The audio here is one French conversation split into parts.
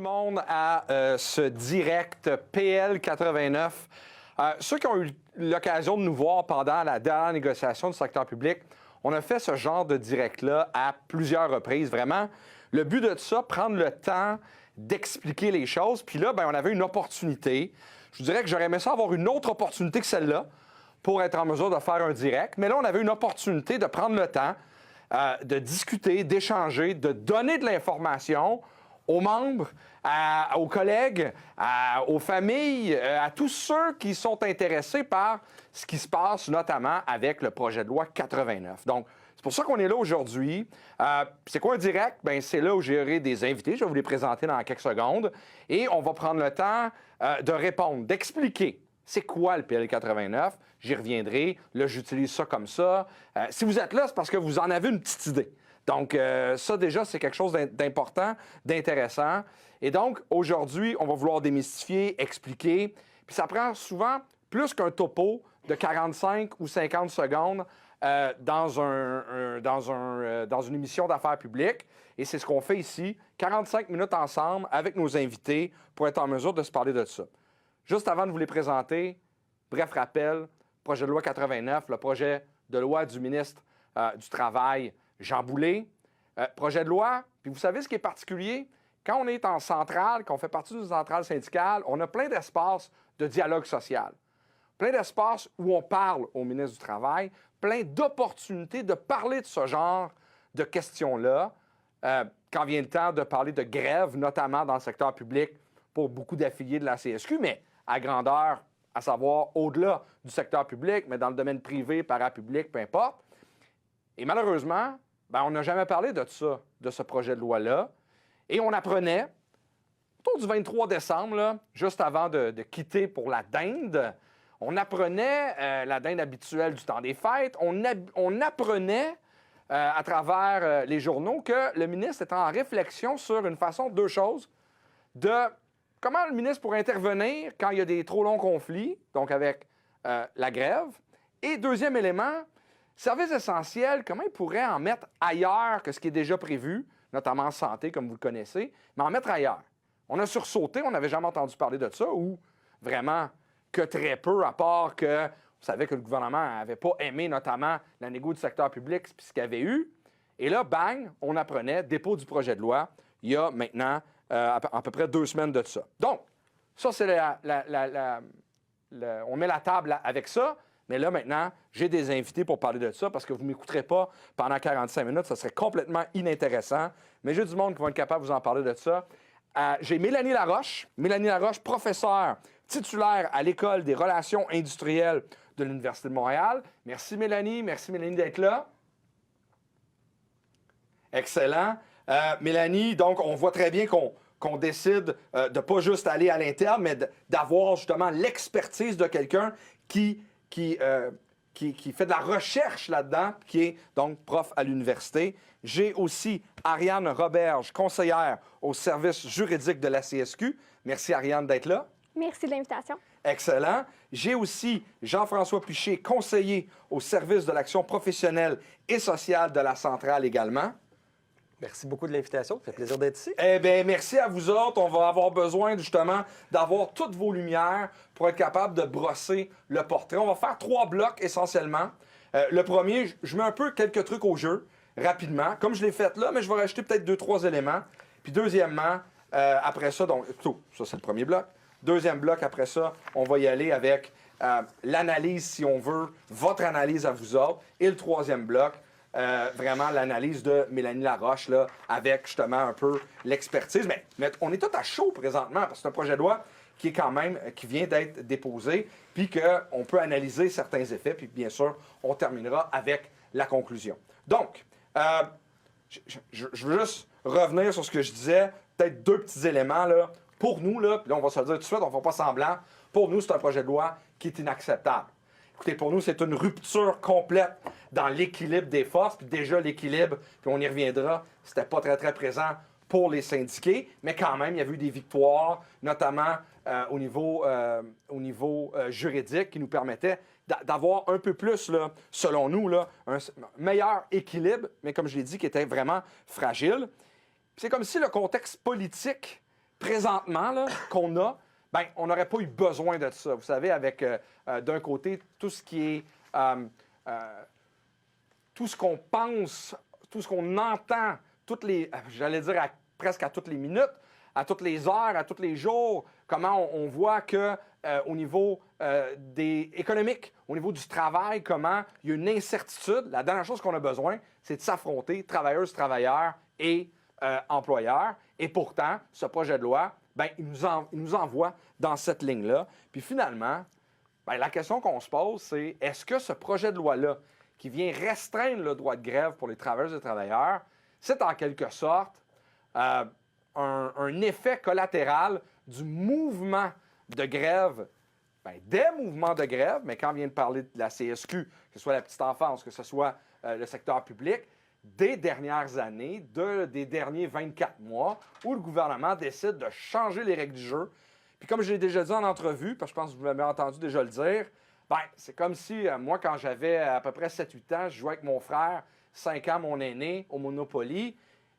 monde à ce direct PL 89. Ceux qui ont eu l'occasion de nous voir pendant la dernière négociation du secteur public, on a fait ce genre de direct-là à plusieurs reprises. Vraiment, le but de ça, prendre le temps d'expliquer les choses. Puis là, on avait une opportunité. Je vous dirais que j'aurais aimé ça avoir une autre opportunité que celle-là pour être en mesure de faire un direct. Mais là, on avait une opportunité de prendre le temps de discuter, d'échanger, de donner de l'information aux membres, aux collègues, aux familles, à tous ceux qui sont intéressés par ce qui se passe, notamment avec le projet de loi 89. Donc, c'est pour ça qu'on est là aujourd'hui. C'est quoi un direct? Bien, c'est là où j'aurai des invités. Je vais vous les présenter dans quelques secondes. Et on va prendre le temps de répondre, d'expliquer c'est quoi le PL 89. J'y reviendrai. Là, j'utilise ça comme ça. Si vous êtes là, c'est parce que vous en avez une petite idée. Donc, ça, déjà, c'est quelque chose d'important, d'intéressant. Et donc, aujourd'hui, on va vouloir démystifier, expliquer. Puis ça prend souvent plus qu'un topo de 45 ou 50 secondes dans une émission d'affaires publiques. Et c'est ce qu'on fait ici, 45 minutes ensemble avec nos invités pour être en mesure de se parler de ça. Juste avant de vous les présenter, bref rappel, projet de loi 89, le projet de loi du ministre du Travail, Jean Boulet. Projet de loi, puis vous savez ce qui est particulier? Quand on est en centrale, quand on fait partie d'une centrale syndicale, on a plein d'espaces de dialogue social. Plein d'espaces où on parle au ministre du Travail, plein d'opportunités de parler de ce genre de questions-là. Quand vient le temps de parler de grève, notamment dans le secteur public, pour beaucoup d'affiliés de la CSQ, mais à grandeur, à savoir au-delà du secteur public, mais dans le domaine privé, parapublic, peu importe. Et malheureusement, on n'a jamais parlé de ça, de ce projet de loi-là. Et on apprenait, autour du 23 décembre, là, juste avant de quitter pour la dinde, on apprenait la dinde habituelle du temps des fêtes, on apprenait à travers les journaux que le ministre était en réflexion sur une façon, deux choses, de comment le ministre pourrait intervenir quand il y a des trop longs conflits, donc avec la grève. Et deuxième élément, services essentiels, comment il pourrait en mettre ailleurs que ce qui est déjà prévu, notamment en santé, comme vous le connaissez, mais en mettre ailleurs. On a sursauté, on n'avait jamais entendu parler de ça, ou vraiment que très peu, à part que vous savez que le gouvernement n'avait pas aimé notamment la négo du secteur public, puis ce qu'il y avait eu. Et là, bang, on apprenait, dépôt du projet de loi, il y a maintenant à peu près 2 semaines de ça. Donc, ça, c'est on met la table avec ça. Mais là, maintenant, j'ai des invités pour parler de ça parce que vous ne m'écouterez pas pendant 45 minutes. Ça serait complètement inintéressant. Mais j'ai du monde qui va être capable de vous en parler de ça. J'ai Mélanie Laroche. Mélanie Laroche, professeure titulaire à l'École des relations industrielles de l'Université de Montréal. Merci, Mélanie. Merci, Mélanie, d'être là. Excellent. Mélanie, donc, on voit très bien qu'on décide de ne pas juste aller à l'interne, mais d'avoir justement l'expertise de quelqu'un qui fait de la recherche là-dedans, qui est donc prof à l'université. J'ai aussi Ariane Roberge, conseillère au service juridique de la CSQ. Merci, Ariane, d'être là. Merci de l'invitation. Excellent. J'ai aussi Jean-François Piché, conseiller au service de l'action professionnelle et sociale de la centrale également. Merci beaucoup de l'invitation. Ça fait plaisir d'être ici. Eh bien, merci à vous autres. On va avoir besoin, justement, d'avoir toutes vos lumières pour être capable de brosser le portrait. On va faire 3 blocs, essentiellement. Le premier, je mets un peu quelques trucs au jeu, rapidement, comme je l'ai fait là, mais je vais rajouter peut-être 2-3 éléments. Puis deuxièmement, après ça, donc, ça, c'est le premier bloc. Deuxième bloc, après ça, on va y aller avec l'analyse, si on veut, votre analyse à vous autres. Et le troisième bloc, vraiment l'analyse de Mélanie Laroche, là, avec justement un peu l'expertise. Mais on est tout à chaud présentement, parce que c'est un projet de loi qui est quand même, qui vient d'être déposé, puis qu'on peut analyser certains effets, puis bien sûr, on terminera avec la conclusion. Donc, je veux juste revenir sur ce que je disais, peut-être 2 petits éléments, là, pour nous, là, puis là, on va se le dire tout de suite, on ne fait pas semblant, pour nous, c'est un projet de loi qui est inacceptable. Écoutez, pour nous, c'est une rupture complète dans l'équilibre des forces. Puis déjà, l'équilibre, puis on y reviendra, c'était pas très, très présent pour les syndiqués. Mais quand même, il y a eu des victoires, notamment au niveau juridique, qui nous permettaient d'avoir un peu plus, là, selon nous, là, un meilleur équilibre, mais comme je l'ai dit, qui était vraiment fragile. C'est comme si le contexte politique présentement là, qu'on a, ben, on n'aurait pas eu besoin de ça. Vous savez, avec d'un côté, tout ce qui est tout ce qu'on pense, tout ce qu'on entend, j'allais dire presque à toutes les minutes, à toutes les heures, à tous les jours, comment on voit que au niveau économique, au niveau du travail, comment il y a une incertitude. La dernière chose qu'on a besoin, c'est de s'affronter, travailleuses, travailleurs et employeurs. Et pourtant, ce projet de loi, ben, il nous envoie dans cette ligne-là. Puis finalement, ben, la question qu'on se pose, c'est est-ce que ce projet de loi-là, qui vient restreindre le droit de grève pour les travailleuses et travailleurs, c'est en quelque sorte un effet collatéral du mouvement de grève, bien, des mouvements de grève, mais quand on vient de parler de la CSQ, que ce soit la petite enfance, que ce soit le secteur public, des dernières années, des derniers 24 mois, où le gouvernement décide de changer les règles du jeu. Puis comme je l'ai déjà dit en entrevue, parce que je pense que vous m'avez entendu déjà le dire, bien, c'est comme si, moi, quand j'avais à peu près 7-8 ans, je jouais avec mon frère, 5 ans, mon aîné, au Monopoly,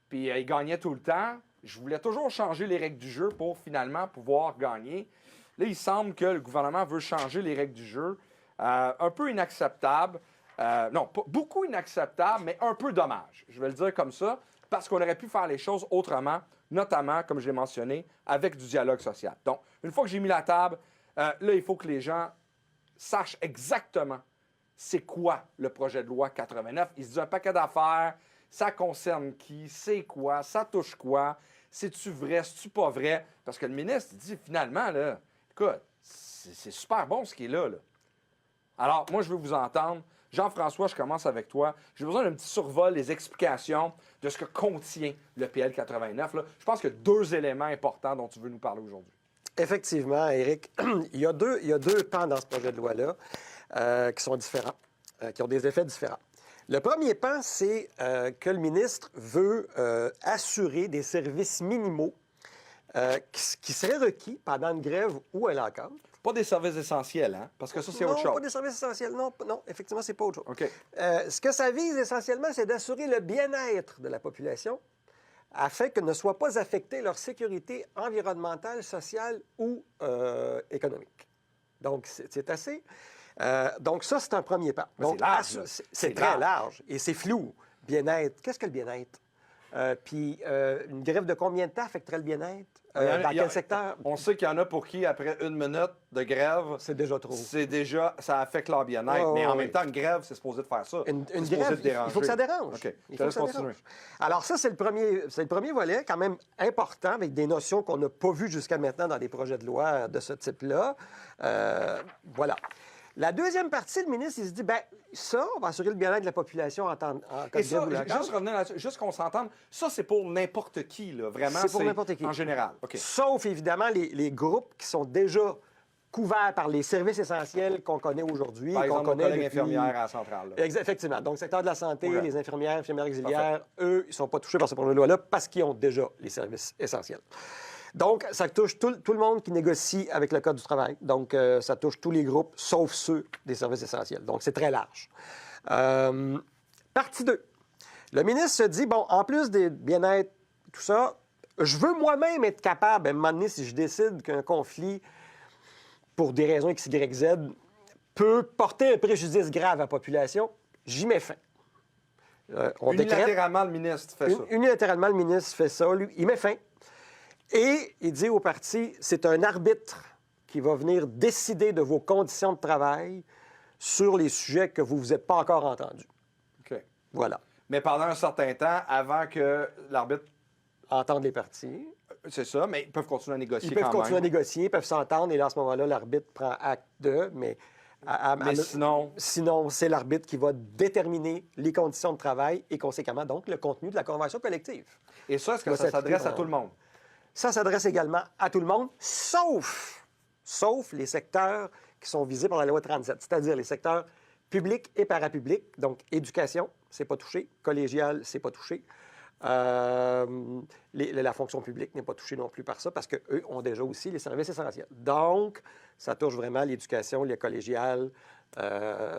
puis il gagnait tout le temps. Je voulais toujours changer les règles du jeu pour finalement pouvoir gagner. Là, il semble que le gouvernement veut changer les règles du jeu. Un peu inacceptable. Non, pas beaucoup inacceptable, mais un peu dommage. Je vais le dire comme ça, parce qu'on aurait pu faire les choses autrement, notamment, comme je l'ai mentionné, avec du dialogue social. Donc, une fois que j'ai mis la table, là, il faut que les gens sachent exactement c'est quoi le projet de loi 89. Il se dit un paquet d'affaires, ça concerne qui, c'est quoi, ça touche quoi, c'est-tu vrai, c'est-tu pas vrai? Parce que le ministre il dit finalement, là, écoute, c'est super bon ce qui est là. Alors, moi, je veux vous entendre. Jean-François, je commence avec toi. J'ai besoin d'un petit survol des explications de ce que contient le PL 89. Là. Je pense qu'il y a 2 éléments importants dont tu veux nous parler aujourd'hui. Effectivement, Éric, il y a deux pans dans ce projet de loi-là qui sont différents, qui ont des effets différents. Le premier pan, c'est que le ministre veut assurer des services minimaux qui seraient requis pendant une grève ou un lock-out. Pas des services essentiels, hein? Parce que ça, c'est autre chose. Non, pas des services essentiels. Non, effectivement, c'est pas autre chose. OK. Ce que ça vise essentiellement, c'est d'assurer le bien-être de la population afin que ne soit pas affectée leur sécurité environnementale, sociale ou économique. Donc, c'est assez. Donc, ça, c'est un premier pas. Donc, c'est large. C'est très large et c'est flou. Bien-être. Qu'est-ce que le bien-être? Puis, une grève de combien de temps affecterait le bien-être? Dans quel secteur? On sait qu'il y en a pour qui, après 1 minute de grève, c'est déjà trop. Ça affecte leur bien-être. Mais en même temps, une grève, c'est supposé de faire ça. Une grève, il faut que ça dérange. OK. Il faut que ça dérange. Alors ça, c'est le premier volet, quand même important, avec des notions qu'on n'a pas vues jusqu'à maintenant dans des projets de loi de ce type-là. Voilà. La deuxième partie, le ministre, il se dit, bien, ça, on va assurer le bien-être de la population en cas de grève ou lock-out. Juste revenir là-dessus, juste qu'on s'entende, ça, c'est pour n'importe qui, là. Vraiment, c'est pour n'importe qui. En général. OK. Sauf, évidemment, les groupes qui sont déjà couverts par les services essentiels qu'on connaît aujourd'hui. Par exemple, nos collègues depuis... infirmières à la centrale. Effectivement. Donc, secteur de la santé, okay. Les infirmières auxiliaires, eux, ils ne sont pas touchés par ce projet de loi-là parce qu'ils ont déjà les services essentiels. Donc, ça touche tout le monde qui négocie avec le Code du travail. Donc, ça touche tous les groupes, sauf ceux des services essentiels. Donc, c'est très large. Partie 2. Le ministre se dit, bon, en plus des bien-être, tout ça, je veux moi-même être capable, à un moment donné, si je décide qu'un conflit, pour des raisons X, Y, Z, peut porter un préjudice grave à la population, j'y mets fin. Unilatéralement, le ministre fait ça. Unilatéralement, le ministre fait ça. Lui, il met fin. Et il dit au parti, c'est un arbitre qui va venir décider de vos conditions de travail sur les sujets que vous êtes pas encore entendus. OK. Voilà. Mais pendant un certain temps, avant que l'arbitre entende les parties. C'est ça, mais ils peuvent continuer à négocier quand même. Ils peuvent continuer à négocier, ils peuvent s'entendre, et là, à ce moment-là, l'arbitre prend acte de, mais sinon, c'est l'arbitre qui va déterminer les conditions de travail et, conséquemment, donc, le contenu de la convention collective. Et ça, est-ce que ça s'adresse à tout le monde? Ça s'adresse également à tout le monde, sauf les secteurs qui sont visés par la loi 37, c'est-à-dire les secteurs publics et parapublics, donc éducation, c'est pas touché, collégial, c'est pas touché. La fonction publique n'est pas touchée non plus par ça parce qu'eux ont déjà aussi les services essentiels. Donc, ça touche vraiment l'éducation, les collégiales,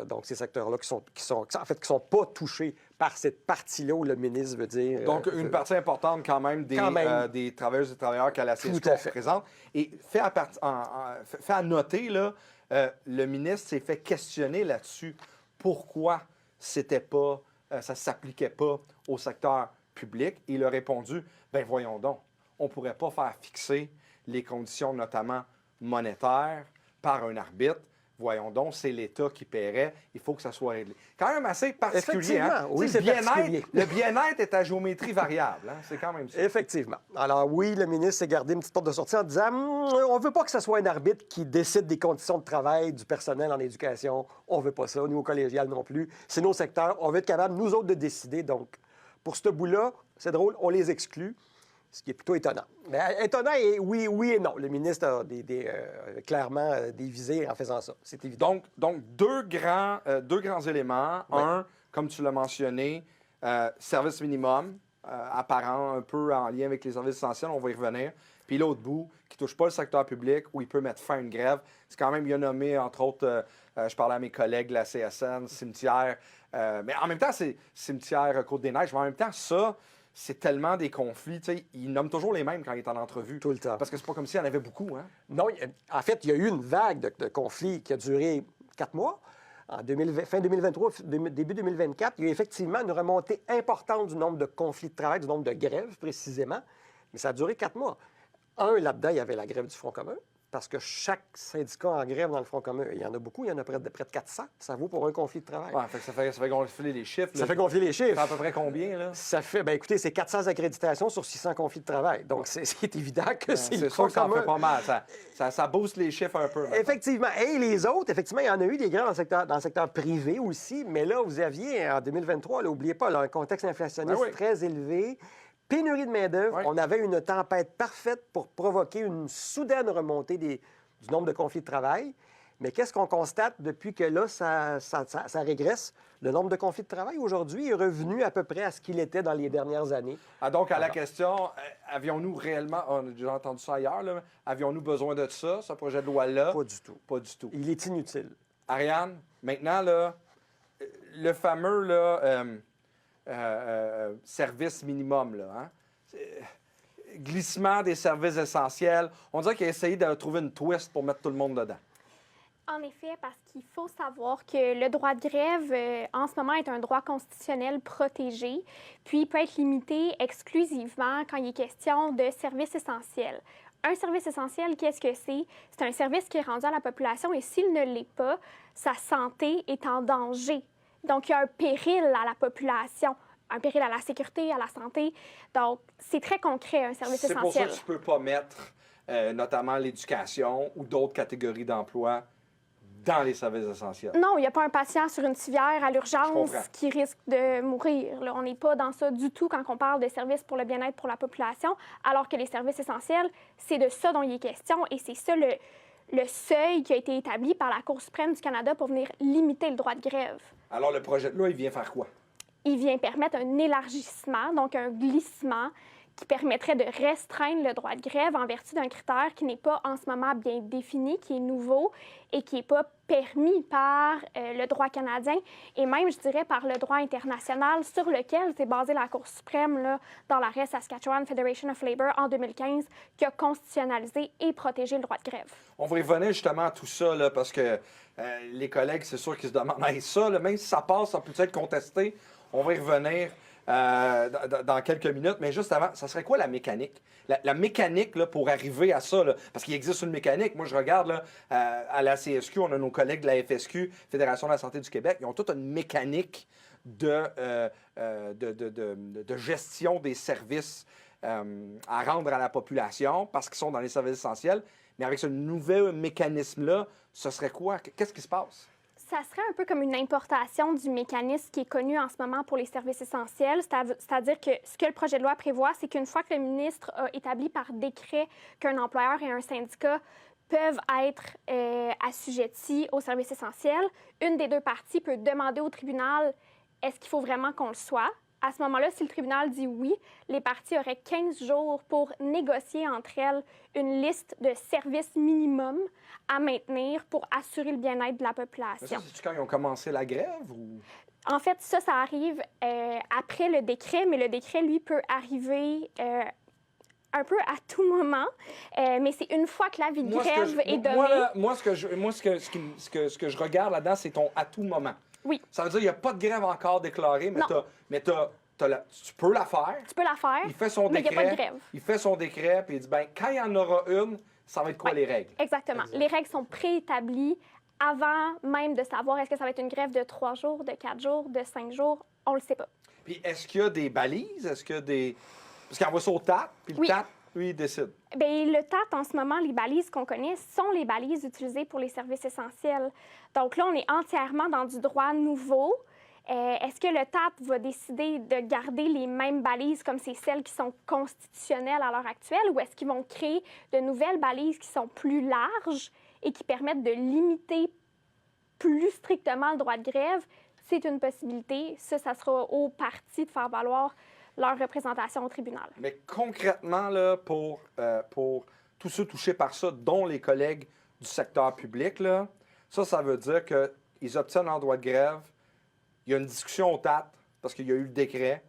Donc, ces secteurs-là qui sont pas touchés par cette partie-là où le ministre veut dire... Donc, une partie importante quand même des travailleuses et travailleurs qu'à la CSQ représente. Et fait à noter, là, le ministre s'est fait questionner là-dessus. Pourquoi c'était pas, ça ne s'appliquait pas au secteur public? Et il a répondu, bien voyons donc, on ne pourrait pas faire fixer les conditions, notamment monétaires, par un arbitre. Voyons donc, c'est l'État qui paierait. Il faut que ça soit réglé. Quand même assez particulier. Hein? Oui, c'est particulier. Le bien-être est à géométrie variable. Hein? C'est quand même ça. Effectivement. Alors oui, le ministre s'est gardé une petite porte de sortie en disant on ne veut pas que ce soit un arbitre qui décide des conditions de travail du personnel en éducation. On ne veut pas ça. Nous, au collégial non plus. C'est nos secteurs. On veut être capable, nous autres, de décider. Donc, pour ce bout-là, c'est drôle, on les exclut. Ce qui est plutôt étonnant. Mais étonnant, et oui et non. Le ministre a clairement des visées en faisant ça. C'est évident. Donc deux grands éléments. Oui. Un, comme tu l'as mentionné, service minimum, apparent un peu en lien avec les services essentiels, on va y revenir. Puis l'autre bout, qui ne touche pas le secteur public, où il peut mettre fin à une grève. C'est quand même bien nommé, entre autres, je parlais à mes collègues de la CSN, cimetière. Mais en même temps, c'est cimetière Côte-des-Neiges. Mais en même temps, ça... c'est tellement des conflits. Tu sais, il nomme toujours les mêmes quand il est en entrevue. Tout le temps. Parce que c'est pas comme s'il y en avait beaucoup. Hein? Non, en fait, il y a eu une vague de conflits qui a duré 4 mois. Fin 2023, début 2024, il y a eu effectivement une remontée importante du nombre de conflits de travail, du nombre de grèves précisément. Mais ça a duré 4 mois. Là-dedans, il y avait la grève du Front commun. Parce que chaque syndicat en grève dans le Front commun, il y en a beaucoup, il y en a près de 400. Ça vaut pour un conflit de travail. Ouais, ça fait gonfler les chiffres. Ça fait gonfler les chiffres. Ça fait à peu près combien, là? Ça fait, bien écoutez, c'est 400 accréditations sur 600 conflits de travail. Donc, c'est évident que c'est le sûr que ça en fait pas mal. Ça booste les chiffres un peu. Maintenant. Effectivement. Et les autres, effectivement, il y en a eu des grèves dans le secteur privé aussi. Mais là, vous aviez, en 2023, n'oubliez pas, là, un contexte inflationniste très élevé. Pénurie de main-d'œuvre. On avait une tempête parfaite pour provoquer une soudaine remontée du nombre de conflits de travail. Mais qu'est-ce qu'on constate depuis que là, ça régresse? Le nombre de conflits de travail aujourd'hui est revenu à peu près à ce qu'il était dans les dernières années. Ah, donc, à la question, avions-nous réellement, on a déjà entendu ça ailleurs, là, avions-nous besoin de ça, ce projet de loi-là? Pas du tout. Pas du tout. Il est inutile. Ariane, maintenant, là, le fameux là, service minimum, là, hein? Glissement des services essentiels. On dirait qu'il a essayé de trouver une twist pour mettre tout le monde dedans. En effet, parce qu'il faut savoir que le droit de grève, en ce moment, est un droit constitutionnel protégé, puis il peut être limité exclusivement quand il est question de services essentiels. Un service essentiel, qu'est-ce que c'est? C'est un service qui est rendu à la population et s'il ne l'est pas, sa santé est en danger. Donc, il y a un péril à la population. Un péril à la sécurité, à la santé. Donc, c'est très concret, un service essentiel. C'est pour ça que tu ne peux pas mettre notamment l'éducation ou d'autres catégories d'emploi dans les services essentiels. Non, il n'y a pas un patient sur une civière à l'urgence qui risque de mourir. Là, on n'est pas dans ça du tout quand on parle de services pour le bien-être pour la population, alors que les services essentiels, c'est de ça dont il est question et c'est ça le seuil qui a été établi par la Cour suprême du Canada pour venir limiter le droit de grève. Alors, le projet de loi, il vient faire quoi? Il vient permettre un élargissement, donc un glissement, qui permettrait de restreindre le droit de grève en vertu d'un critère qui n'est pas en ce moment bien défini, qui est nouveau et qui n'est pas permis par le droit canadien et même, je dirais, par le droit international sur lequel s'est basée la Cour suprême là, dans l'arrêt Saskatchewan Federation of Labour en 2015 qui a constitutionnalisé et protégé le droit de grève. On va y revenir justement à tout ça là, parce que les collègues, c'est sûr qu'ils se demandent hey, ça, là, même si ça passe, ça peut être contesté. On va y revenir dans quelques minutes. Mais juste avant, ça serait quoi la mécanique? La mécanique là, pour arriver à ça, là, parce qu'il existe une mécanique. Moi, je regarde là, à la CSQ, on a nos collègues de la FSQ, Fédération de la santé du Québec. Ils ont toute une mécanique de gestion des services à rendre à la population parce qu'ils sont dans les services essentiels. Mais avec ce nouvel mécanisme-là, ce serait quoi? Qu'est-ce qui se passe? Ça serait un peu comme une importation du mécanisme qui est connu en ce moment pour les services essentiels. C'est-à-dire que ce que le projet de loi prévoit, c'est qu'une fois que le ministre a établi par décret qu'un employeur et un syndicat peuvent être assujettis aux services essentiels, une des deux parties peut demander au tribunal est-ce qu'il faut vraiment qu'on le soit, À ce moment-là, si le tribunal dit oui, les parties auraient 15 jours pour négocier entre elles une liste de services minimums à maintenir pour assurer le bien-être de la Mais population. ça, c'est quand ils ont commencé la grève ou... En fait, ça arrive après le décret, mais le décret, lui, peut arriver un peu à tout moment. Mais c'est une fois que l'avis de grève est donné. Moi, ce que je regarde là-dedans, c'est ton à tout moment. Oui. Ça veut dire qu'il n'y a pas de grève encore déclarée, mais tu peux la faire. Tu peux la faire, Il fait son mais il n'y a décret. pas de grève. Il fait son décret, puis il dit, ben quand il y en aura une, ça va être quoi Ouais. les règles? Exactement. Exact. Les règles sont préétablies avant même de savoir est-ce que ça va être une grève de 3 jours, de 4 jours, de 5 jours. On ne le sait pas. Puis est-ce qu'il y a des balises? Est-ce qu'il y a des... Parce qu'il envoie ça au TAP, puis le Oui. TAP, lui, il décide. Bien, le TAT, en ce moment, les balises qu'on connaît sont les balises utilisées pour les services essentiels. Donc là, on est entièrement dans du droit nouveau. Est-ce que le TAT va décider de garder les mêmes balises comme c'est celles qui sont constitutionnelles à l'heure actuelle, ou est-ce qu'ils vont créer de nouvelles balises qui sont plus larges et qui permettent de limiter plus strictement le droit de grève? C'est une possibilité. Ça sera aux parties de faire valoir leur représentation au tribunal. Mais concrètement, là, pour tous ceux touchés par ça, dont les collègues du secteur public, là, ça veut dire qu'ils obtiennent leur droit de grève. Il y a une discussion au TAT, parce qu'il y a eu le décret.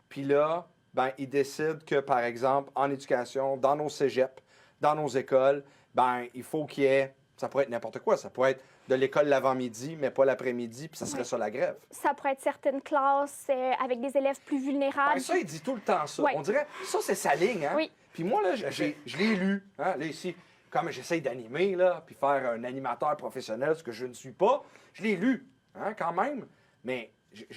Puis là, ben, ils décident que, par exemple, en éducation, dans nos cégeps, dans nos écoles, ben, il faut qu'il y ait... Ça pourrait être n'importe quoi. Ça pourrait être de l'école l'avant-midi, mais pas l'après-midi, puis ça serait ça la grève. Ça pourrait être certaines classes avec des élèves plus vulnérables. Ben, ça, il dit tout le temps ça. Ouais. On dirait, ça, c'est sa ligne, hein? Oui. Puis moi, là, je l'ai lu, hein? Là, ici, comme j'essaye d'animer, là, puis faire un animateur professionnel, ce que je ne suis pas, je l'ai lu, hein, quand même. Mais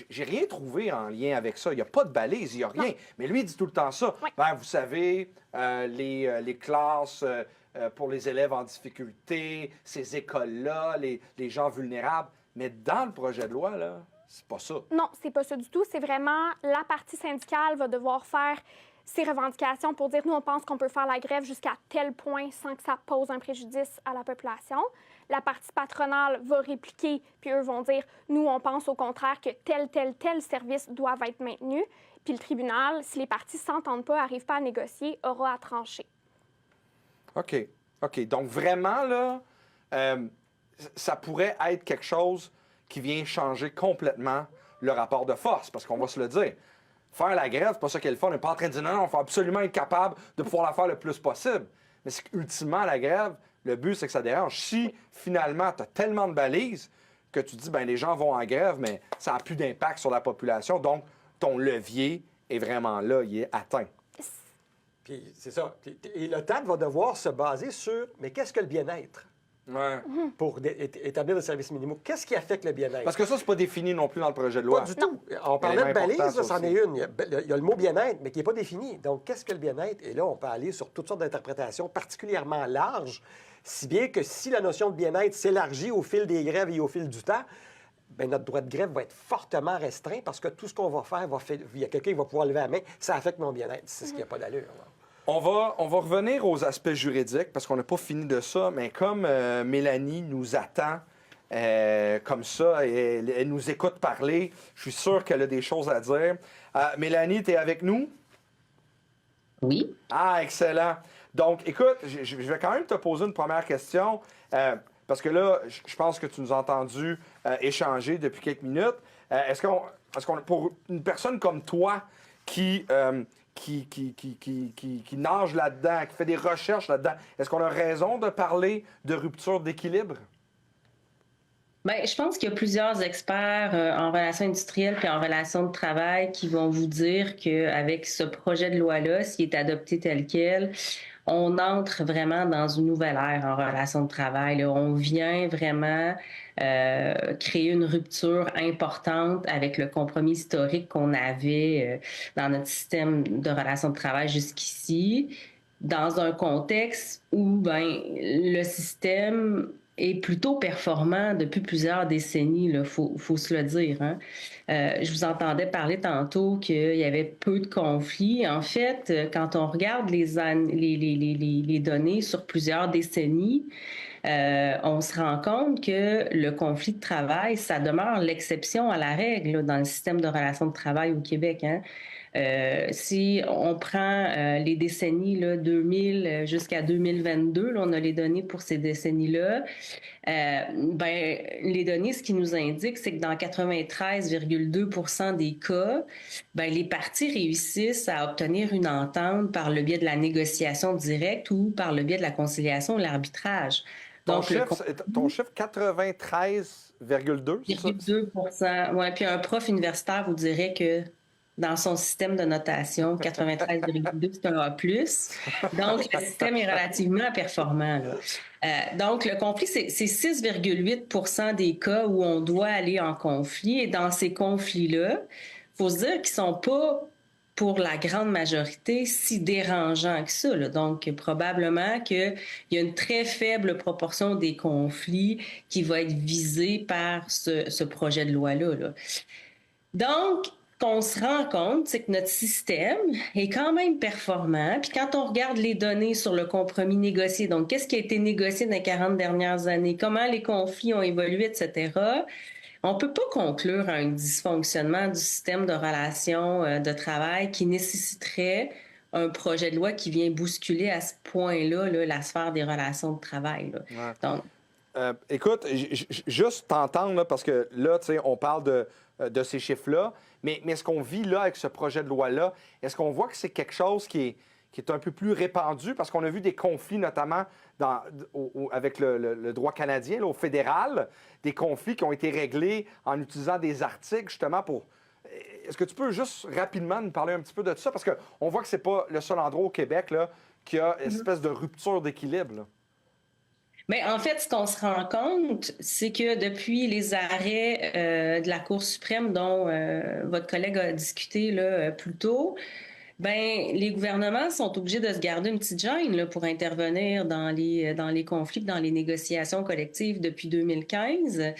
j'ai rien trouvé en lien avec ça. Il n'y a pas de balise, il n'y a rien. Non. Mais lui, il dit tout le temps ça. Oui. Ben, vous savez, les classes pour les élèves en difficulté, ces écoles-là, les gens vulnérables. Mais dans le projet de loi, là, c'est pas ça. Non, c'est pas ça du tout. C'est vraiment la partie syndicale va devoir faire ses revendications pour dire nous, on pense qu'on peut faire la grève jusqu'à tel point sans que ça pose un préjudice à la population. La partie patronale va répliquer, puis eux vont dire nous, on pense au contraire que tel service doivent être maintenus. Puis le tribunal, si les parties ne s'entendent pas, n'arrivent pas à négocier, aura à trancher. OK. OK. Donc, vraiment, là, ça pourrait être quelque chose qui vient changer complètement le rapport de force, parce qu'on va se le dire. Faire la grève, c'est pas ça qu'elle fait. On n'est pas en train de dire non, il faut absolument être capable de pouvoir la faire le plus possible. Mais c'est qu'ultimement, la grève, le but, c'est que ça dérange. Si, finalement, tu as tellement de balises que tu dis, ben les gens vont en grève, mais ça n'a plus d'impact sur la population, donc ton levier est vraiment là, il est atteint. Puis c'est ça. Et le TAT va devoir se baser sur, mais qu'est-ce que le bien-être Ouais. pour établir le service minimum? Qu'est-ce qui affecte le bien-être? Parce que ça, c'est pas défini non plus dans le projet de loi. Pas du tout. On parlait de Élément balise, important, là, ça c'en est une. Il y a le mot bien-être, mais qui n'est pas défini. Donc, qu'est-ce que le bien-être? Et là, on peut aller sur toutes sortes d'interprétations particulièrement larges, si bien que si la notion de bien-être s'élargit au fil des grèves et au fil du temps, bien, notre droit de grève va être fortement restreint parce que tout ce qu'on va faire, il y a quelqu'un qui va pouvoir lever la main, ça affecte mon bien-être. C'est ce qui n'a pas d'allure. Là. On va revenir aux aspects juridiques parce qu'on n'a pas fini de ça, mais comme Mélanie nous attend comme ça et elle nous écoute parler, je suis sûr qu'elle a des choses à dire. Mélanie, tu es avec nous? Oui. Ah, excellent. Donc, écoute, je vais quand même te poser une première question parce que là, je pense que tu nous as entendu échanger depuis quelques minutes. Est-ce qu'on, pour une personne comme toi qui nage là-dedans, qui fait des recherches là-dedans, est-ce qu'on a raison de parler de rupture d'équilibre? Bien, je pense qu'il y a plusieurs experts en relations industrielles et en relations de travail qui vont vous dire qu'avec ce projet de loi-là, s'il est adopté tel quel, on entre vraiment dans une nouvelle ère en relations de travail. Là. On vient vraiment créer une rupture importante avec le compromis historique qu'on avait dans notre système de relations de travail jusqu'ici, dans un contexte où ben, le système est plutôt performant depuis plusieurs décennies, il faut se le dire. Hein. Je vous entendais parler tantôt qu'il y avait peu de conflits. En fait, quand on regarde les données sur plusieurs décennies, on se rend compte que le conflit de travail, ça demeure l'exception à la règle là, dans le système de relations de travail au Québec. Hein. Si on prend les décennies là, 2000 jusqu'à 2022, là, on a les données pour ces décennies-là, les données, ce qui nous indique, c'est que dans 93,2% des cas, les parties réussissent à obtenir une entente par le biais de la négociation directe ou par le biais de la conciliation ou l'arbitrage. Donc, ton chiffre 93,2, c'est ça? 2%. Oui, puis un prof universitaire vous dirait que dans son système de notation, 93,2, c'est un A+. Donc, le système est relativement performant. Donc, le conflit, c'est 6,8% des cas où on doit aller en conflit. Et dans ces conflits-là, il faut se dire qu'ils ne sont pas, pour la grande majorité, si dérangeants que ça. Là. Donc, probablement qu'il y a une très faible proportion des conflits qui va être visée par ce projet de loi-là. Là. Donc, qu'on se rend compte, c'est que notre système est quand même performant. Puis quand on regarde les données sur le compromis négocié, donc qu'est-ce qui a été négocié dans les 40 dernières années, comment les conflits ont évolué, etc., on ne peut pas conclure à un dysfonctionnement du système de relations de travail qui nécessiterait un projet de loi qui vient bousculer à ce point-là là, la sphère des relations de travail. Là. Ouais. Donc, écoute, juste t'entendre, là, parce que là, tu sais, on parle de ces chiffres-là, mais ce qu'on vit là avec ce projet de loi-là, est-ce qu'on voit que c'est quelque chose qui est un peu plus répandu? Parce qu'on a vu des conflits, notamment avec le droit canadien, là, au fédéral, des conflits qui ont été réglés en utilisant des articles, justement, pour... Est-ce que tu peux juste rapidement nous parler un petit peu de ça? Parce qu'on voit que c'est pas le seul endroit au Québec là, qui a une espèce de rupture d'équilibre. Là. Mais en fait, ce qu'on se rend compte, c'est que depuis les arrêts de la Cour suprême dont votre collègue a discuté là, plus tôt, les gouvernements sont obligés de se garder une petite gêne là, pour intervenir dans les conflits, dans les négociations collectives depuis 2015.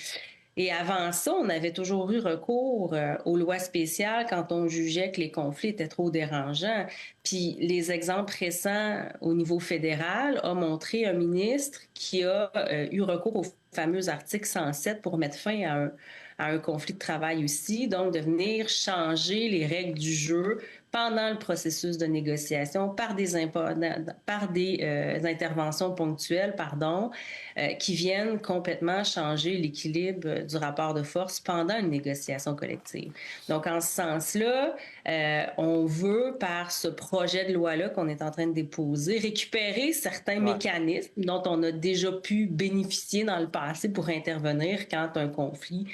Et avant ça, on avait toujours eu recours aux lois spéciales quand on jugeait que les conflits étaient trop dérangeants. Puis les exemples récents au niveau fédéral ont montré un ministre qui a eu recours au fameux article 107 pour mettre fin à un conflit de travail aussi, donc de venir changer les règles du jeu pendant le processus de négociation par des interventions ponctuelles, qui viennent complètement changer l'équilibre du rapport de force pendant une négociation collective. Donc, en ce sens-là, on veut, par ce projet de loi-là qu'on est en train de déposer, récupérer certains mécanismes dont on a déjà pu bénéficier dans le passé pour intervenir quand un conflit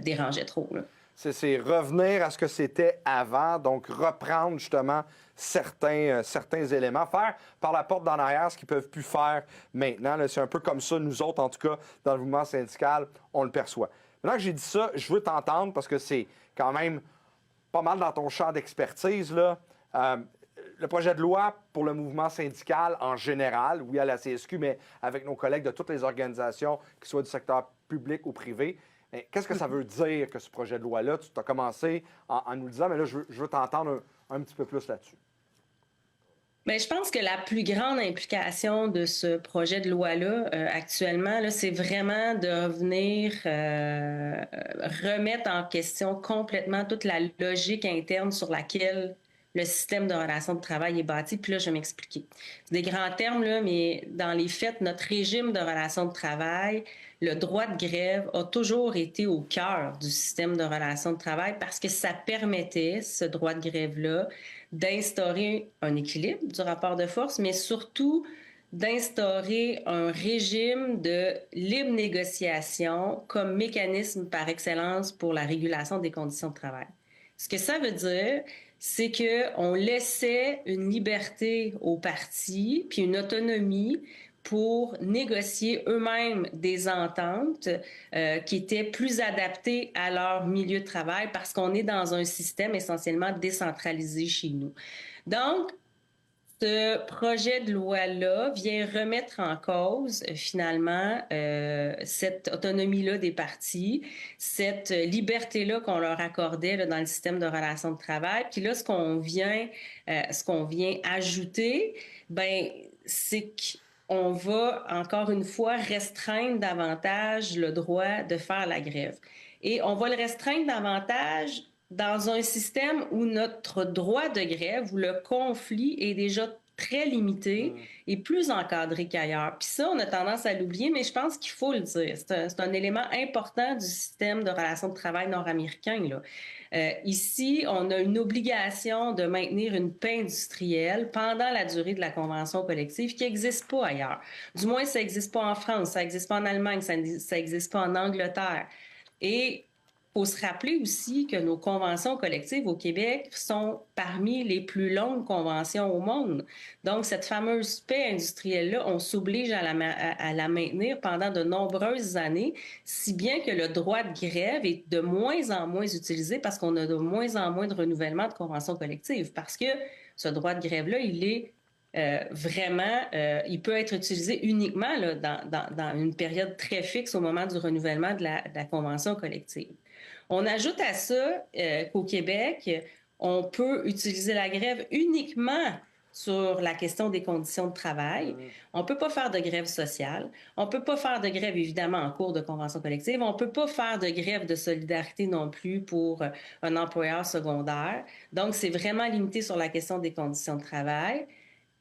dérangeait trop. Là. C'est revenir à ce que c'était avant, donc reprendre justement certains éléments, faire par la porte d'en arrière ce qu'ils ne peuvent plus faire maintenant. Là, c'est un peu comme ça, nous autres, en tout cas, dans le mouvement syndical, on le perçoit. Maintenant que j'ai dit ça, je veux t'entendre parce que c'est quand même pas mal dans ton champ d'expertise. Là. Le projet de loi pour le mouvement syndical en général, oui à la CSQ, mais avec nos collègues de toutes les organisations, qu'ils soient du secteur public ou privé, qu'est-ce que ça veut dire que ce projet de loi-là? Tu as commencé en nous le disant, mais là, je veux t'entendre un petit peu plus là-dessus. Bien, je pense que la plus grande implication de ce projet de loi-là, actuellement, là, c'est vraiment de venir remettre en question complètement toute la logique interne sur laquelle le système de relations de travail est bâti. Puis là, je vais m'expliquer. C'est des grands termes, là, mais dans les faits, notre régime de relations de travail, le droit de grève a toujours été au cœur du système de relations de travail parce que ça permettait, ce droit de grève-là, d'instaurer un équilibre du rapport de force, mais surtout d'instaurer un régime de libre négociation comme mécanisme par excellence pour la régulation des conditions de travail. Ce que ça veut dire, c'est qu'on laissait une liberté aux partis, puis une autonomie pour négocier eux-mêmes des ententes qui étaient plus adaptées à leur milieu de travail parce qu'on est dans un système essentiellement décentralisé chez nous. Donc, Ce projet de loi-là vient remettre en cause, finalement, cette autonomie-là des partis, cette liberté-là qu'on leur accordait là, dans le système de relations de travail. Puis là, ce qu'on vient ajouter, ben, c'est qu'on va, encore une fois, restreindre davantage le droit de faire la grève. Et on va le restreindre davantage dans un système où notre droit de grève, où le conflit est déjà très limité et plus encadré qu'ailleurs. Puis ça, on a tendance à l'oublier, mais je pense qu'il faut le dire. C'est un élément important du système de relations de travail nord-américain, là. Ici, on a une obligation de maintenir une paix industrielle pendant la durée de la convention collective qui n'existe pas ailleurs. Du moins, ça n'existe pas en France, ça n'existe pas en Allemagne, ça n'existe pas en Angleterre. Et il faut se rappeler aussi que nos conventions collectives au Québec sont parmi les plus longues conventions au monde. Donc, cette fameuse paix industrielle-là, on s'oblige à la maintenir pendant de nombreuses années, si bien que le droit de grève est de moins en moins utilisé parce qu'on a de moins en moins de renouvellement de conventions collectives. Parce que ce droit de grève-là, il est il peut être utilisé uniquement là, dans une période très fixe au moment du renouvellement de la convention collective. On ajoute à ça qu'au Québec, on peut utiliser la grève uniquement sur la question des conditions de travail. On ne peut pas faire de grève sociale. On ne peut pas faire de grève, évidemment, en cours de convention collective. On ne peut pas faire de grève de solidarité non plus pour un employeur secondaire. Donc, c'est vraiment limité sur la question des conditions de travail.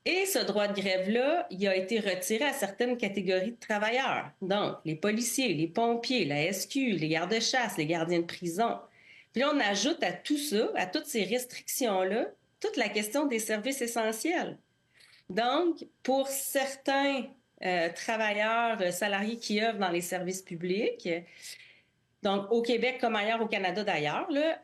Et ce droit de grève-là, il a été retiré à certaines catégories de travailleurs. Donc, les policiers, les pompiers, la SQ, les gardes-chasse, les gardiens de prison. Puis là, on ajoute à tout ça, à toutes ces restrictions-là, toute la question des services essentiels. Donc, pour certains travailleurs, salariés qui œuvrent dans les services publics, donc au Québec comme ailleurs, au Canada d'ailleurs, là,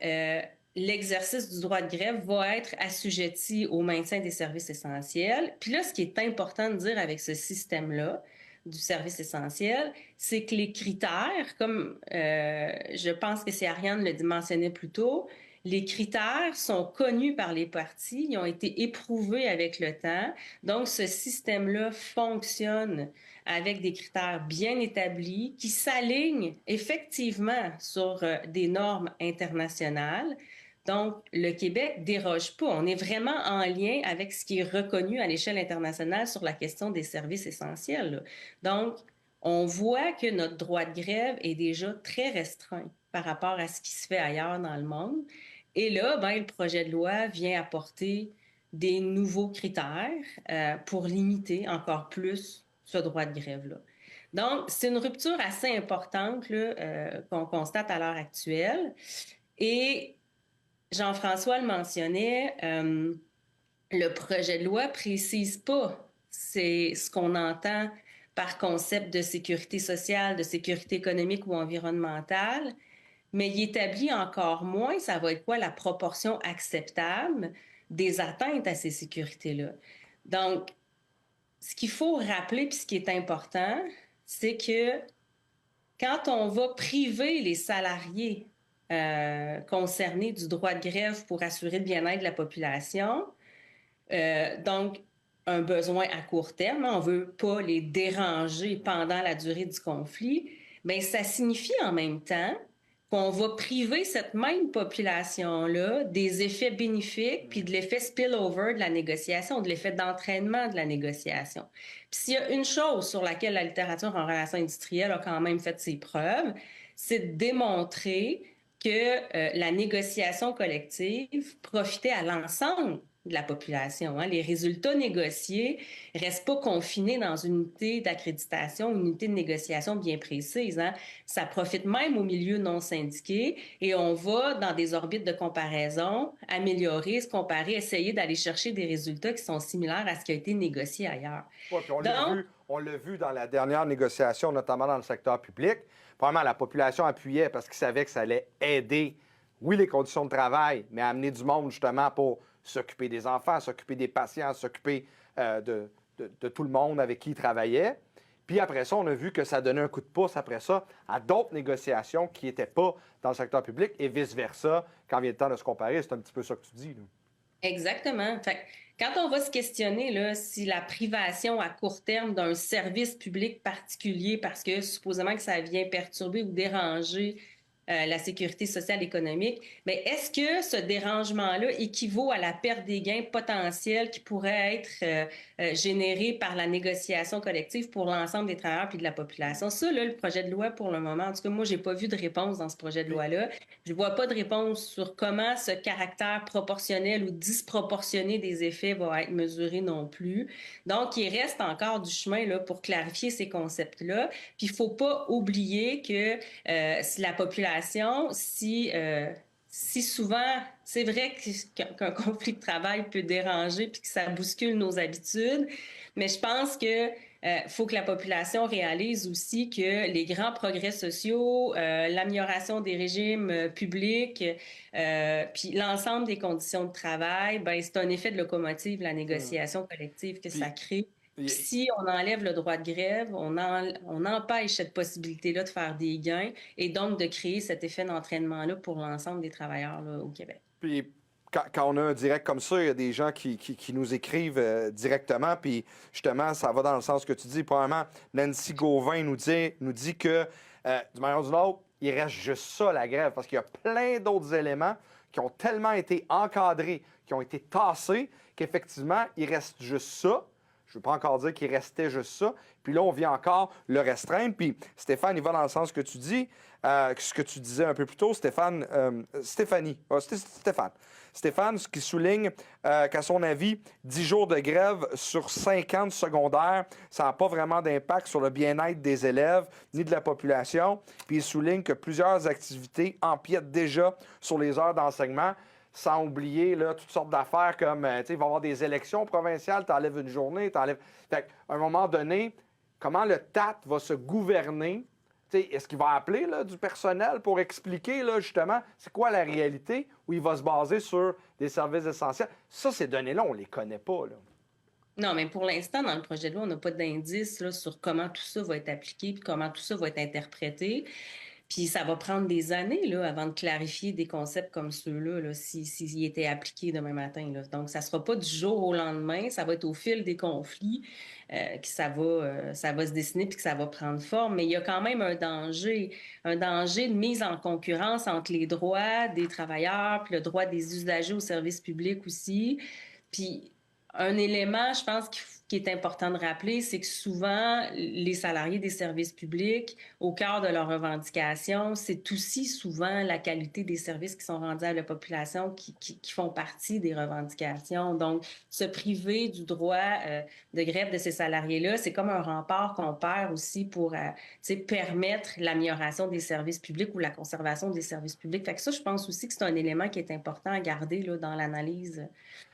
l'exercice du droit de grève va être assujetti au maintien des services essentiels. Puis là, ce qui est important de dire avec ce système-là du service essentiel, c'est que les critères, comme je pense que c'est Ariane le mentionnait plus tôt, les critères sont connus par les partis, ils ont été éprouvés avec le temps. Donc, ce système-là fonctionne avec des critères bien établis qui s'alignent effectivement sur des normes internationales. Donc, le Québec déroge pas. On est vraiment en lien avec ce qui est reconnu à l'échelle internationale sur la question des services essentiels, là. Donc, on voit que notre droit de grève est déjà très restreint par rapport à ce qui se fait ailleurs dans le monde. Et là, ben, le projet de loi vient apporter des nouveaux critères pour limiter encore plus ce droit de grève-là. Donc, c'est une rupture assez importante là, qu'on constate à l'heure actuelle. Et Jean-François le mentionnait, le projet de loi précise pas c'est ce qu'on entend par concept de sécurité sociale, de sécurité économique ou environnementale, mais il établit encore moins, ça va être quoi la proportion acceptable des atteintes à ces sécurités-là. Donc, ce qu'il faut rappeler, puis ce qui est important, c'est que quand on va priver les salariés concernés du droit de grève pour assurer le bien-être de la population, donc un besoin à court terme, on ne veut pas les déranger pendant la durée du conflit, bien, ça signifie en même temps qu'on va priver cette même population-là des effets bénéfiques puis de l'effet spillover de la négociation, de l'effet d'entraînement de la négociation. Puis s'il y a une chose sur laquelle la littérature en relations industrielles a quand même fait ses preuves, c'est de démontrer que la négociation collective profitait à l'ensemble de la population. Hein. Les résultats négociés ne restent pas confinés dans une unité d'accréditation, une unité de négociation bien précise. Hein. Ça profite même aux milieux non syndiqués et on va dans des orbites de comparaison, améliorer, se comparer, essayer d'aller chercher des résultats qui sont similaires à ce qui a été négocié ailleurs. Ouais, puis on l'a vu dans la dernière négociation, notamment dans le secteur public. Probablement, la population appuyait parce qu'ils savaient que ça allait aider, oui, les conditions de travail, mais amener du monde justement pour s'occuper des enfants, s'occuper des patients, s'occuper de tout le monde avec qui ils travaillaient. Puis après ça, on a vu que ça donnait un coup de pouce après ça à d'autres négociations qui n'étaient pas dans le secteur public et vice-versa. Quand vient le temps de se comparer, c'est un petit peu ça que tu dis, là. Exactement. Fait que quand on va se questionner là, si la privation à court terme d'un service public particulier, parce que supposément que ça vient perturber ou déranger la sécurité sociale économique, mais est-ce que ce dérangement-là équivaut à la perte des gains potentiels qui pourraient être générés par la négociation collective pour l'ensemble des travailleurs puis de la population? Ça, là, le projet de loi, pour le moment, en tout cas, moi, j'ai pas vu de réponse dans ce projet de loi-là. Je vois pas de réponse sur comment ce caractère proportionnel ou disproportionné des effets va être mesuré non plus. Donc, il reste encore du chemin là, pour clarifier ces concepts-là. Puis, il faut pas oublier que si la population, si souvent, c'est vrai qu'un conflit de travail peut déranger puis que ça bouscule nos habitudes, mais je pense que faut que la population réalise aussi que les grands progrès sociaux, l'amélioration des régimes publics, puis l'ensemble des conditions de travail, ben c'est un effet de locomotive, la négociation collective que ça crée. Puis si on enlève le droit de grève, on empêche cette possibilité-là de faire des gains et donc de créer cet effet d'entraînement-là pour l'ensemble des travailleurs là, au Québec. Puis quand on a un direct comme ça, il y a des gens qui nous écrivent directement, puis justement, ça va dans le sens que tu dis. Probablement, Nancy Gauvin nous dit que, du manière ou d'une autre, il reste juste ça, la grève, parce qu'il y a plein d'autres éléments qui ont tellement été encadrés, qui ont été tassés, qu'effectivement, il reste juste ça. Je ne veux pas encore dire qu'il restait juste ça. Puis là, on vient encore le restreindre. Puis Stéphane, il va dans le sens que tu dis, ce que tu disais un peu plus tôt, Stéphane. Stéphane, ce qui souligne qu'à son avis, 10 jours de grève sur 50 secondaires, ça n'a pas vraiment d'impact sur le bien-être des élèves ni de la population. Puis il souligne que plusieurs activités empiètent déjà sur les heures d'enseignement, sans oublier là, toutes sortes d'affaires comme, il va y avoir des élections provinciales, tu enlèves une journée, Fait qu'à un moment donné, comment le TAT va se gouverner? Est-ce qu'il va appeler là, du personnel pour expliquer là, justement c'est quoi la réalité où il va se baser sur des services essentiels? Ça, ces données-là, on ne les connaît pas. Là. Non, mais pour l'instant, dans le projet de loi, on n'a pas d'indice là, sur comment tout ça va être appliqué puis comment tout ça va être interprété. Puis ça va prendre des années là, avant de clarifier des concepts comme ceux-là, là, s'ils étaient appliqués demain matin. Là. Donc, ça ne sera pas du jour au lendemain, ça va être au fil des conflits que ça va se dessiner puis que ça va prendre forme. Mais il y a quand même un danger de mise en concurrence entre les droits des travailleurs puis le droit des usagers au service public aussi. Puis un élément, je pense, qui est important de rappeler, c'est que souvent, les salariés des services publics, au cœur de leurs revendications, c'est aussi souvent la qualité des services qui sont rendus à la population qui font partie des revendications. Donc, se priver du droit de grève de ces salariés-là, c'est comme un rempart qu'on perd aussi pour permettre l'amélioration des services publics ou la conservation des services publics. Fait que ça, je pense aussi que c'est un élément qui est important à garder là, dans l'analyse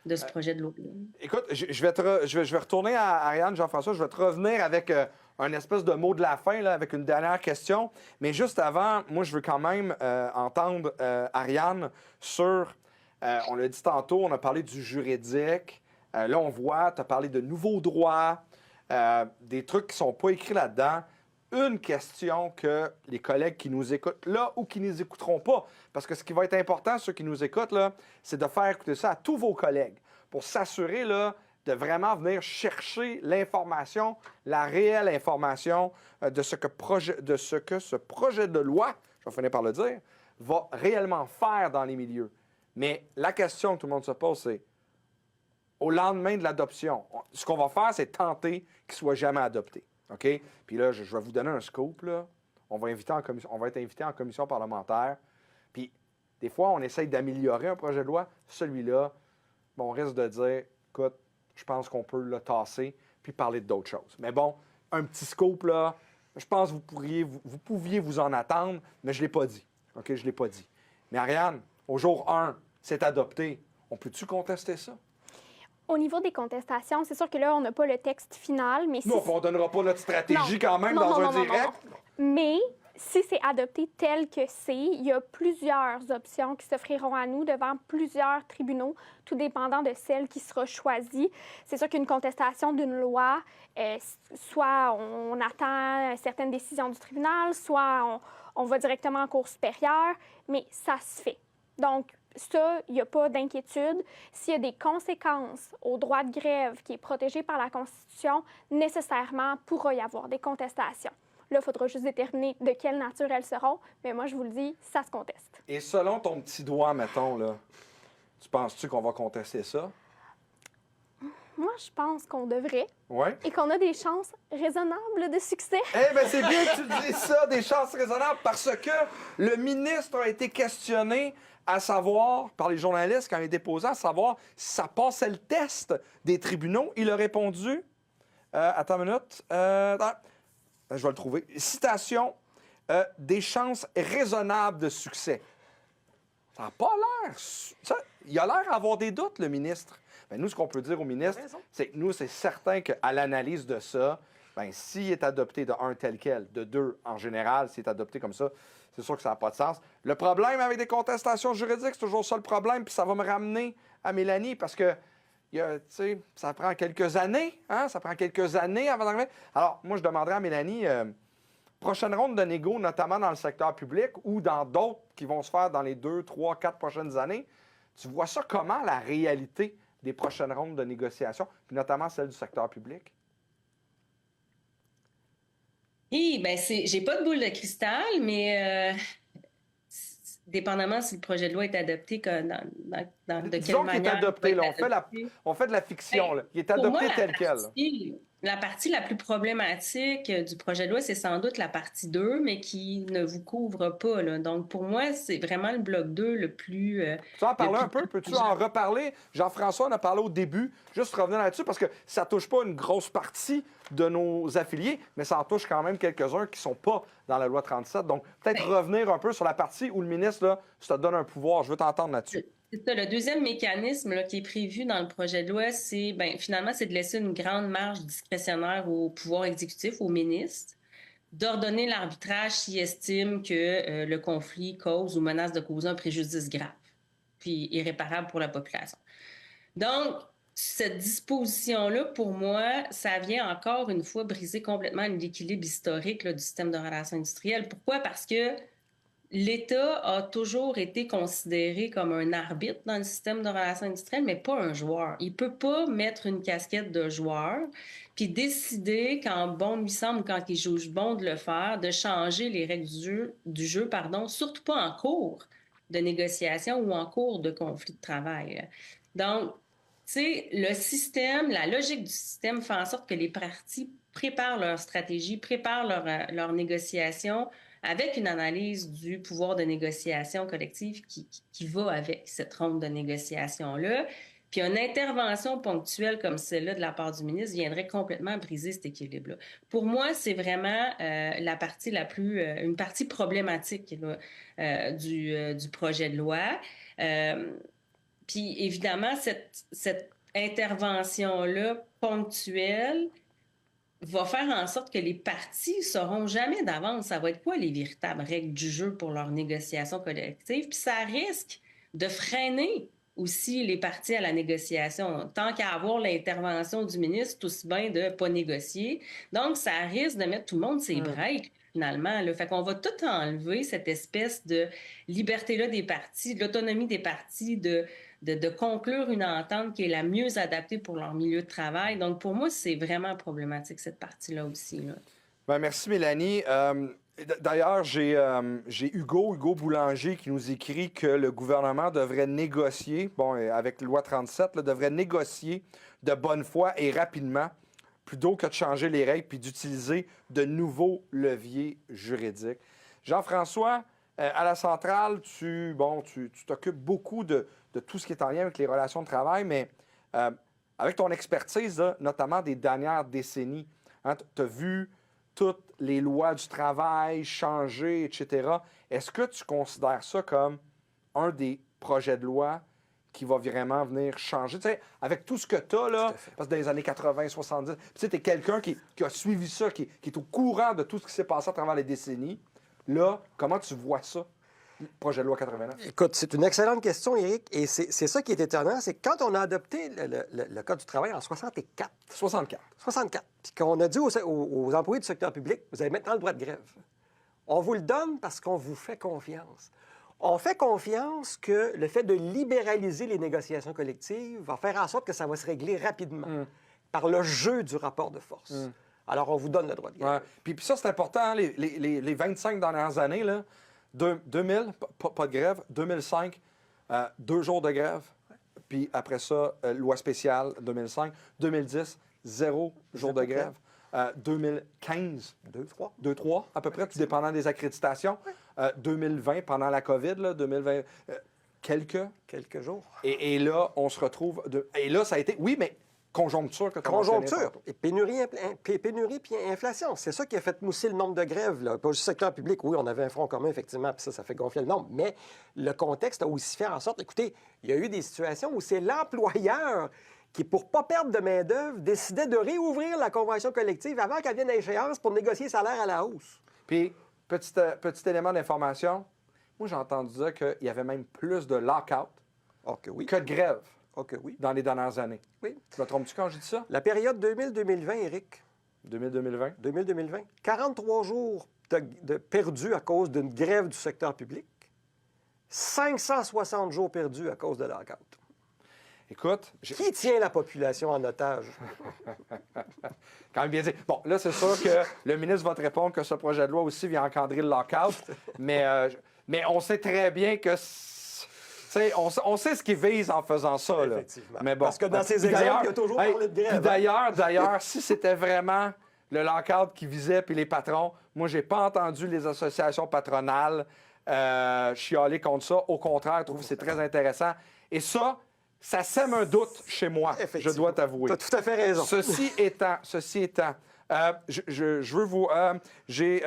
de ce projet de loi. Écoute, je vais retourner à Ariane, Jean-François. Je vais te revenir avec un espèce de mot de la fin, là, avec une dernière question. Mais juste avant, moi, je veux quand même entendre Ariane sur... on l'a dit tantôt, on a parlé du juridique. Là, on voit, tu as parlé de nouveaux droits, des trucs qui ne sont pas écrits là-dedans. Une question que les collègues qui nous écoutent là ou qui ne nous écouteront pas, parce que ce qui va être important, ceux qui nous écoutent, là, c'est de faire écouter ça à tous vos collègues pour s'assurer là, de vraiment venir chercher l'information, la réelle information de ce que ce projet de loi, je vais finir par le dire, va réellement faire dans les milieux. Mais la question que tout le monde se pose, c'est au lendemain de l'adoption, ce qu'on va faire, c'est tenter qu'il ne soit jamais adopté. OK? Puis là, je vais vous donner un scoop. Là. On va être invité en commission parlementaire. Puis, des fois, on essaye d'améliorer un projet de loi. Celui-là, on risque de dire, écoute, je pense qu'on peut le tasser puis parler d'autres choses. Mais bon, un petit scoop, là, je pense que vous pouviez vous en attendre, mais je ne l'ai pas dit. OK? Je ne l'ai pas dit. Mais Ariane, au jour 1, c'est adopté. On peut-tu contester ça? Au niveau des contestations, c'est sûr que là, on n'a pas le texte final, mais si... Non, on ne donnera pas notre stratégie quand même dans un direct. Mais si c'est adopté tel que c'est, il y a plusieurs options qui s'offriront à nous devant plusieurs tribunaux, tout dépendant de celle qui sera choisie. C'est sûr qu'une contestation d'une loi, soit on attend certaines décisions du tribunal, soit on va directement en cour supérieure, mais ça se fait. Donc, ça, il n'y a pas d'inquiétude. S'il y a des conséquences au droit de grève qui est protégé par la Constitution, nécessairement pourra y avoir des contestations. Là, il faudra juste déterminer de quelle nature elles seront, mais moi, je vous le dis, ça se conteste. Et selon ton petit doigt, mettons, là, tu penses-tu qu'on va contester ça? Moi, je pense qu'on devrait Oui. et qu'on a des chances raisonnables de succès. Eh bien, c'est bien que tu dises ça, des chances raisonnables, parce que le ministre a été questionné à savoir, par les journalistes quand il est déposé, à savoir si ça passait le test des tribunaux. Il a répondu, attends une minute, je vais le trouver. Citation, des chances raisonnables de succès. Ça n'a pas l'air... Il a l'air d'avoir des doutes, le ministre. Bien, nous, ce qu'on peut dire au ministre, c'est que nous, c'est certain qu'à l'analyse de ça, bien, s'il est adopté de un tel quel, de deux en général, s'il est adopté comme ça, c'est sûr que ça n'a pas de sens. Le problème avec des contestations juridiques, c'est toujours ça le problème, puis ça va me ramener à Mélanie, parce que ça prend quelques années, hein? Ça prend quelques années avant d'arriver. Alors, moi, je demanderais à Mélanie, prochaine ronde de négo, notamment dans le secteur public ou dans d'autres qui vont se faire dans les 2, 3, 4 prochaines années, tu vois ça comment, la réalité des prochaines rondes de négociation, puis notamment celle du secteur public? Oui, bien, j'ai pas de boule de cristal, mais dépendamment si le projet de loi est adopté, de quelle Disons qu'il est manière... adopté, là, on fait de la fiction. Là. Il est adopté tel quel. La partie la plus problématique du projet de loi, c'est sans doute la partie 2, mais qui ne vous couvre pas. Là. Donc, pour moi, c'est vraiment le bloc 2 le plus... Tu en parler un peu? Peux-tu en reparler? Jean-François en a parlé au début. Juste revenir là-dessus, parce que ça touche pas une grosse partie de nos affiliés, mais ça en touche quand même quelques-uns qui sont pas dans la loi 37. Donc, peut-être revenir un peu sur la partie où le ministre, là, ça te donne un pouvoir. Je veux t'entendre là-dessus. C'est ça, le deuxième mécanisme là, qui est prévu dans le projet de loi, c'est finalement c'est de laisser une grande marge discrétionnaire au pouvoir exécutif, au ministre, d'ordonner l'arbitrage s'il estime que le conflit cause ou menace de causer un préjudice grave, puis irréparable pour la population. Donc, cette disposition-là, pour moi, ça vient encore une fois briser complètement l'équilibre historique là, du système de relations industrielles. Pourquoi? Parce que l'État a toujours été considéré comme un arbitre dans le système de relations industrielles, mais pas un joueur. Il ne peut pas mettre une casquette de joueur puis décider, quand bon lui semble, quand il juge bon de le faire, de changer les règles du jeu, surtout pas en cours de négociation ou en cours de conflit de travail. Donc, tu sais, le système, la logique du système fait en sorte que les parties préparent leur stratégie, préparent leur négociation, avec une analyse du pouvoir de négociation collective qui va avec cette ronde de négociation-là. Puis une intervention ponctuelle comme celle-là de la part du ministre viendrait complètement briser cet équilibre-là. Pour moi, c'est vraiment la partie une partie problématique là, du projet de loi. Puis évidemment, cette intervention-là ponctuelle va faire en sorte que les partis ne sauront jamais d'avance ça va être quoi les véritables règles du jeu pour leur négociation collective. Puis ça risque de freiner aussi les partis à la négociation. Tant qu'à avoir l'intervention du ministre, aussi bien de ne pas négocier. Donc, ça risque de mettre tout le monde ses breaks, finalement. Là. Fait qu'on va tout enlever, cette espèce de liberté-là des partis, de l'autonomie des partis, de conclure une entente qui est la mieux adaptée pour leur milieu de travail. Donc, pour moi, c'est vraiment problématique, cette partie-là aussi. Là. Bien, merci, Mélanie. D'ailleurs, j'ai Hugo Boulanger qui nous écrit que le gouvernement devrait négocier, avec la loi 37, là, devrait négocier de bonne foi et rapidement, plutôt que de changer les règles puis d'utiliser de nouveaux leviers juridiques. Jean-François, à la centrale, tu t'occupes beaucoup de tout ce qui est en lien avec les relations de travail, mais avec ton expertise, là, notamment des dernières décennies, hein, tu as vu toutes les lois du travail changer, etc. Est-ce que tu considères ça comme un des projets de loi qui va vraiment venir changer? Tu sais, avec tout ce que tu as, là, parce que dans les années 80, 70, tu sais, tu es quelqu'un qui a suivi ça, qui est au courant de tout ce qui s'est passé à travers les décennies. Là, comment tu vois ça? Projet de loi 89. Écoute, c'est une excellente question, Éric. Et c'est ça qui est étonnant, c'est que quand on a adopté le Code du travail en 64. 64. Puis qu'on a dit aux employés du secteur public, vous avez maintenant le droit de grève. On vous le donne parce qu'on vous fait confiance. On fait confiance que le fait de libéraliser les négociations collectives va faire en sorte que ça va se régler rapidement par le jeu du rapport de force. Alors, on vous donne le droit de grève. Ouais. Puis ça, c'est important, hein, les 25 dernières années, là, 2000, pas de grève, 2005, 2 jours de grève, puis après ça, loi spéciale 2005, 2010, 0 jour de grève, 2015, 2-3 à peu près, tout dépendant des accréditations, 2020, pendant la COVID, là, 2020, Quelques jours. et là, on se retrouve... Et là, ça a été... Oui, mais conjoncture que tu as mentionné Conjoncture, tantôt. et pénurie puis inflation. C'est ça qui a fait mousser le nombre de grèves. Là. Pas juste le secteur public, oui, on avait un front commun, effectivement, puis ça fait gonfler le nombre. Mais le contexte a aussi fait en sorte, écoutez, il y a eu des situations où c'est l'employeur qui, pour ne pas perdre de main-d'œuvre, décidait de réouvrir la convention collective avant qu'elle vienne à échéance pour négocier le salaire à la hausse. Puis, petit élément d'information, moi, j'ai entendu dire qu'il y avait même plus de lock-out OK, oui. que de grève OK, oui. dans les dernières années. Oui. Me trompes-tu quand je dis ça? La période 2000-2020, Éric, 2020? 2000-2020, 43 jours de perdus à cause d'une grève du secteur public, 560 jours perdus à cause de lockout. Écoute, Qui tient la population en otage? quand même bien dit. Bon, là, c'est sûr que le ministre va te répondre que ce projet de loi aussi vient encadrer le lockout, mais on sait très bien que... On sait ce qu'il vise en faisant ça. Là. Effectivement. Mais bon. Parce que dans ces Puis exemples, d'ailleurs- il y a toujours parlé de grève, puis hein? d'ailleurs, si c'était vraiment le lockout qui visait, puis les patrons, moi, j'ai pas entendu les associations patronales chialer contre ça. Au contraire, je trouve que c'est très intéressant. Et ça sème un doute chez moi, je Effectivement. dois t'avouer. Tu as tout à fait raison. Ceci étant, je veux vous... j'ai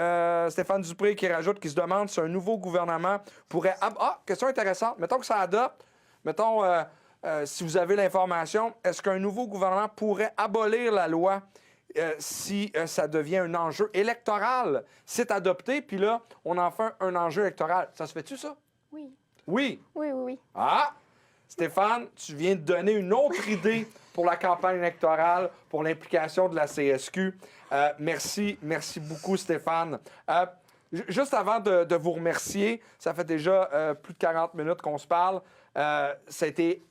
Stéphane Dupré qui rajoute, qui se demande si un nouveau gouvernement pourrait... question intéressante. Mettons que ça adopte. Mettons, si vous avez l'information, est-ce qu'un nouveau gouvernement pourrait abolir la loi si ça devient un enjeu électoral? C'est adopté, puis là, on en fait un enjeu électoral. Ça se fait-tu, ça? Oui. Oui. Oui. Ah! Stéphane, tu viens de donner une autre idée pour la campagne électorale, pour l'implication de la CSQ. Merci beaucoup, Stéphane. Juste avant de vous remercier, ça fait déjà plus de 40 minutes qu'on se parle. Ça a été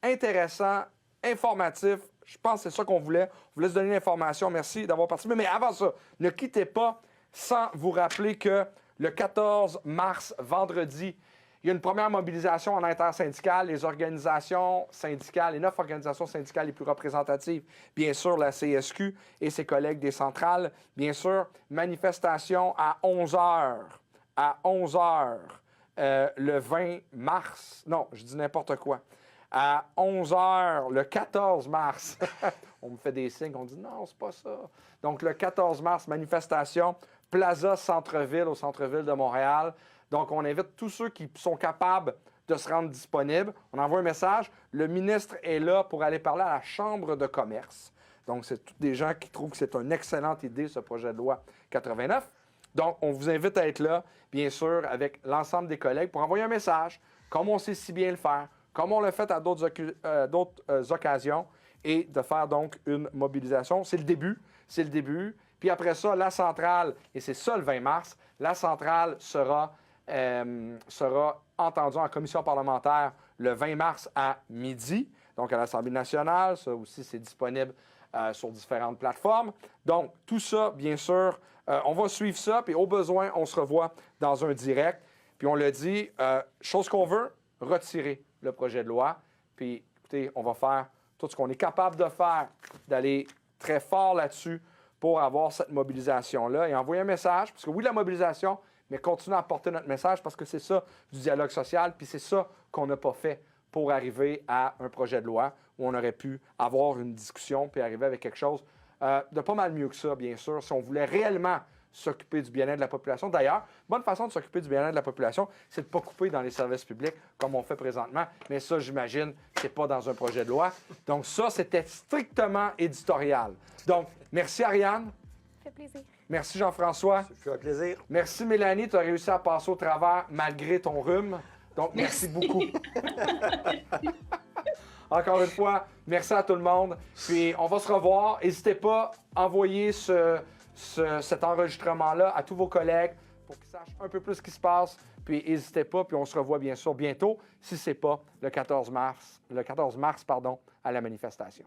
intéressant, informatif. Je pense que c'est ça qu'on voulait. On voulait se donner l'information. Merci d'avoir participé. Mais avant ça, ne quittez pas sans vous rappeler que le 14 mars, vendredi, il y a une première mobilisation en intersyndicale. Les organisations syndicales, les 9 organisations syndicales les plus représentatives, bien sûr, la CSQ et ses collègues des centrales. Bien sûr, manifestation à 11 h. À 11 h, le 20 mars. Non, je dis n'importe quoi. À 11 h, le 14 mars. On me fait des signes, on dit non, c'est pas ça. Donc, le 14 mars, manifestation, Plaza Centre-Ville, au centre-ville de Montréal. Donc, on invite tous ceux qui sont capables de se rendre disponibles. On envoie un message. Le ministre est là pour aller parler à la Chambre de commerce. Donc, c'est tous des gens qui trouvent que c'est une excellente idée, ce projet de loi 89. Donc, on vous invite à être là, bien sûr, avec l'ensemble des collègues pour envoyer un message, comme on sait si bien le faire, comme on l'a fait à d'autres occasions, et de faire donc une mobilisation. C'est le début. Puis après ça, la centrale, et c'est ça le 20 mars, la centrale sera entendue en commission parlementaire le 20 mars à midi, donc à l'Assemblée nationale. Ça aussi, c'est disponible sur différentes plateformes. Donc, tout ça, bien sûr, on va suivre ça, puis au besoin, on se revoit dans un direct. Puis on le dit, chose qu'on veut, retirer le projet de loi. Puis, écoutez, on va faire tout ce qu'on est capable de faire, d'aller très fort là-dessus pour avoir cette mobilisation-là et envoyer un message. Parce que oui, la mobilisation, mais continuer à porter notre message parce que c'est ça du dialogue social, puis c'est ça qu'on n'a pas fait pour arriver à un projet de loi où on aurait pu avoir une discussion puis arriver avec quelque chose de pas mal mieux que ça, bien sûr, si on voulait réellement s'occuper du bien-être de la population. D'ailleurs, bonne façon de s'occuper du bien-être de la population, c'est de ne pas couper dans les services publics comme on fait présentement. Mais ça, j'imagine, c'est pas dans un projet de loi. Donc ça, c'était strictement éditorial. Donc, merci Ariane. Ça fait plaisir. Merci Jean-François. Ça fait un plaisir. Merci Mélanie, tu as réussi à passer au travers malgré ton rhume. Donc, merci beaucoup. Encore une fois, merci à tout le monde. Puis, on va se revoir. N'hésitez pas à envoyer cet enregistrement-là à tous vos collègues pour qu'ils sachent un peu plus ce qui se passe. Puis n'hésitez pas, puis on se revoit bien sûr bientôt, si ce n'est pas le 14 mars, à la manifestation.